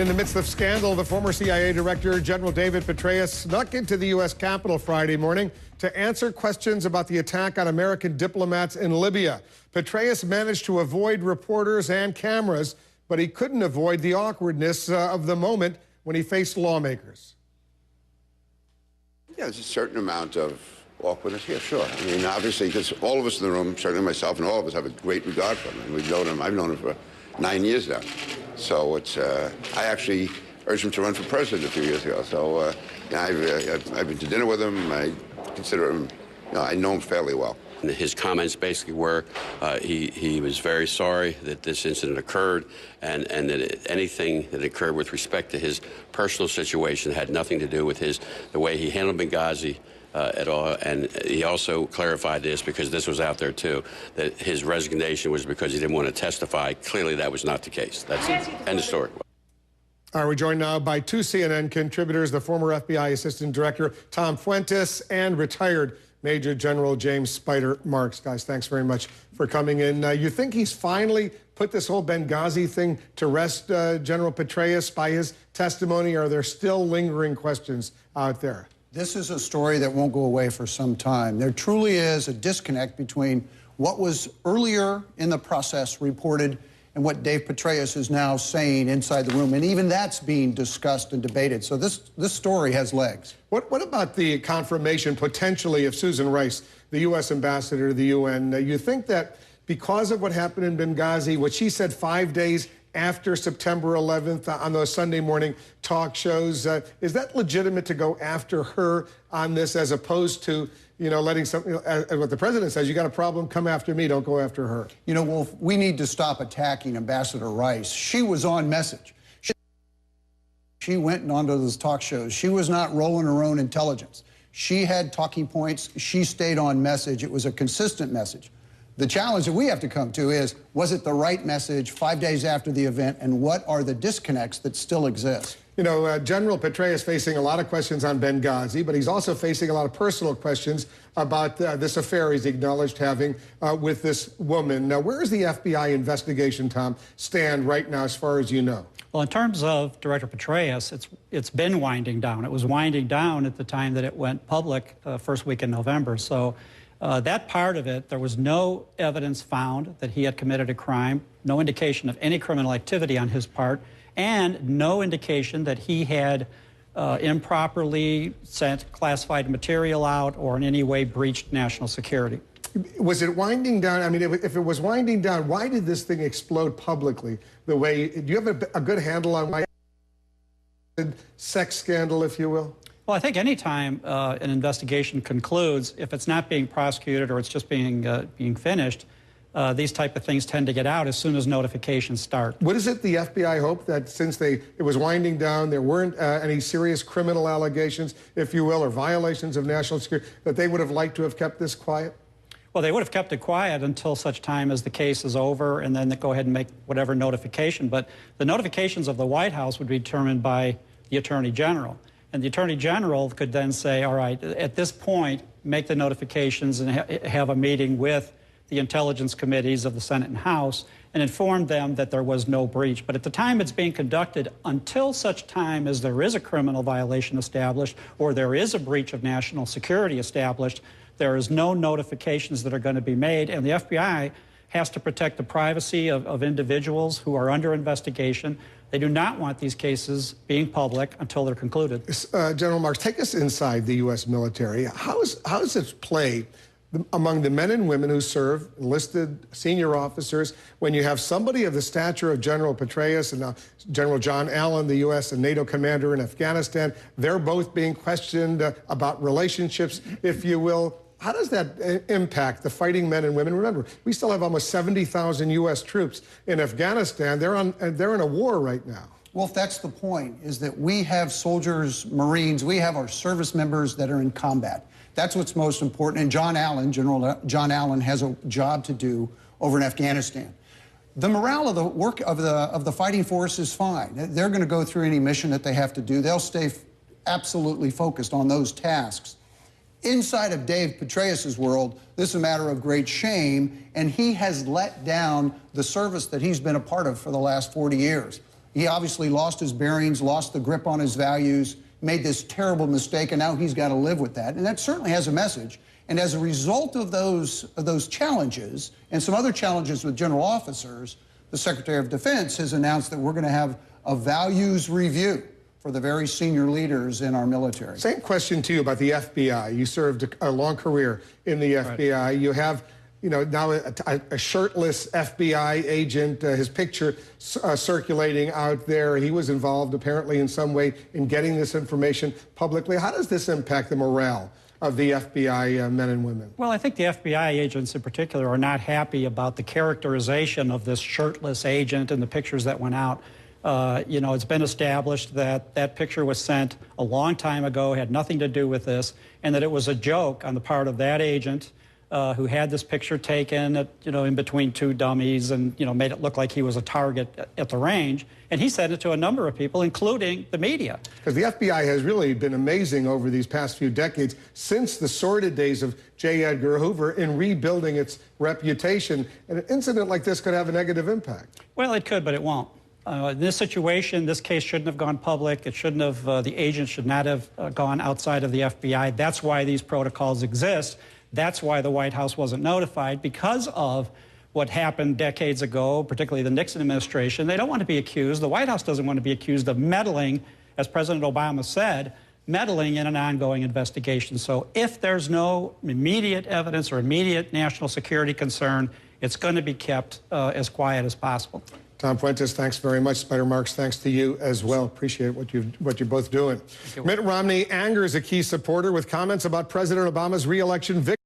In the midst of scandal, the former CIA Director General David Petraeus snuck into the U.S. Capitol Friday morning to answer questions about the attack on American diplomats in Libya. Petraeus managed to avoid reporters and cameras, but he couldn't avoid the awkwardness of the moment when he faced lawmakers. Yeah, there's a certain amount of awkwardness. Yeah, sure. I mean, obviously, because all of us in the room, certainly myself and all of us, have a great regard for him. And we've known him. I've known him for 9 years now. So it's. I actually urged him to run for president a few years ago. So yeah, I've been to dinner with him. I consider him. I know him fairly well. His comments basically were he was very sorry that this incident occurred, and that anything that occurred with respect to his personal situation had nothing to do with the way he handled Benghazi at all. And he also clarified this, because this was out there too, that his resignation was because he didn't want to testify. Clearly that was not the case. That's it. End of story. All right, we're joined now by two CNN contributors, the former FBI Assistant Director Tom Fuentes and retired Major General James Spider Marks. Guys, thanks very much for coming in. You think he's finally put this whole Benghazi thing to rest, General Petraeus, by his testimony, or are there still lingering questions out there? This is a story that won't go away for some time. There truly is a disconnect between what was earlier in the process reported and what Dave Petraeus is now saying inside the room. And even that's being discussed and debated. So this story has legs. What about the confirmation, potentially, of Susan Rice, the U.S. ambassador to the UN? You think that because of what happened in Benghazi, what she said 5 days after September 11th on those Sunday morning talk shows, is that legitimate to go after her on this, as opposed to, letting something, what the president says, you got a problem, come after me, don't go after her? Wolf, we need to stop attacking Ambassador Rice. She was on message. She went onto those talk shows. She was not rolling her own intelligence. She had talking points. She stayed on message. It was a consistent message. The challenge that we have to come to is, was it the right message 5 days after the event, and what are the disconnects that still exist? General Petraeus facing a lot of questions on Benghazi, but he's also facing a lot of personal questions about this affair he's acknowledged having with this woman. Now, where does the FBI investigation, Tom, stand right now, as far as you know? Well, in terms of Director Petraeus, it's been winding down. It was winding down at the time that it went public, first week in November. So that part of it, there was no evidence found that he had committed a crime, no indication of any criminal activity on his part, and no indication that he had improperly sent classified material out or in any way breached national security. Was it winding down? I mean, if it was winding down, why did this thing explode publicly the way? Do you have a good handle on why? Sex scandal, if you will? Well, I think any time an investigation concludes, if it's not being prosecuted or it's just being finished, these type of things tend to get out as soon as notifications start. What is it the FBI hoped, that since it was winding down, there weren't any serious criminal allegations, if you will, or violations of national security, that they would have liked to have kept this quiet? Well, they would have kept it quiet until such time as the case is over, and then they go ahead and make whatever notification. But the notifications of the White House would be determined by the Attorney General. And the Attorney General could then say, all right, at this point, make the notifications and have a meeting with the intelligence committees of the Senate and House and inform them that there was no breach. But at the time it's being conducted, until such time as there is a criminal violation established or there is a breach of national security established, there is no notifications that are going to be made, and the FBI has to protect the privacy of individuals who are under investigation. They do not want these cases being public until they're concluded. General Marks, take us inside the U.S. military. How is it played among the men and women who serve, enlisted senior officers, when you have somebody of the stature of General Petraeus and now General John Allen, the U.S. and NATO commander in Afghanistan? They're both being questioned about relationships, if you will. How does that impact the fighting men and women? Remember, we still have almost 70,000 U.S. troops in Afghanistan. They're in a war right now. Well, that's the point, is that we have soldiers, Marines, we have our service members that are in combat. That's what's most important. And John Allen, General John Allen, has a job to do over in Afghanistan. The morale of the work of the fighting force is fine. They're going to go through any mission that they have to do. They'll stay absolutely focused on those tasks. Inside of Dave Petraeus' world, this is a matter of great shame, and he has let down the service that he's been a part of for the last 40 years. He obviously lost his bearings, lost the grip on his values, made this terrible mistake, and now he's got to live with that. And that certainly has a message. And as a result of those challenges and some other challenges with general officers, the Secretary of Defense has announced that we're going to have a values review for the very senior leaders in our military. Same question to you about the FBI. You served a long career in the FBI. Right. You have, now a shirtless FBI agent, his picture circulating out there. He was involved apparently in some way in getting this information publicly. How does this impact the morale of the FBI men and women? Well, I think the FBI agents in particular are not happy about the characterization of this shirtless agent and the pictures that went out. It's been established that that picture was sent a long time ago, had nothing to do with this, and that it was a joke on the part of that agent who had this picture taken at, in between two dummies and, made it look like he was a target at the range. And he sent it to a number of people, including the media. Because the FBI has really been amazing over these past few decades, since the sordid days of J. Edgar Hoover, in rebuilding its reputation. And an incident like this could have a negative impact. Well, it could, but it won't. In this situation, this case shouldn't have gone public. It shouldn't have, the agent should not have gone outside of the FBI. That's why these protocols exist. That's why the White House wasn't notified, because of what happened decades ago, particularly the Nixon administration. They don't want to be accused. The White House doesn't want to be accused of meddling, as President Obama said, meddling in an ongoing investigation. So if there's no immediate evidence or immediate national security concern, it's going to be kept as quiet as possible. Tom Fuentes, thanks very much. Spider Marks, thanks to you as well. Appreciate what you're both doing. Mitt Romney angers a key supporter with comments about President Obama's re-election victory.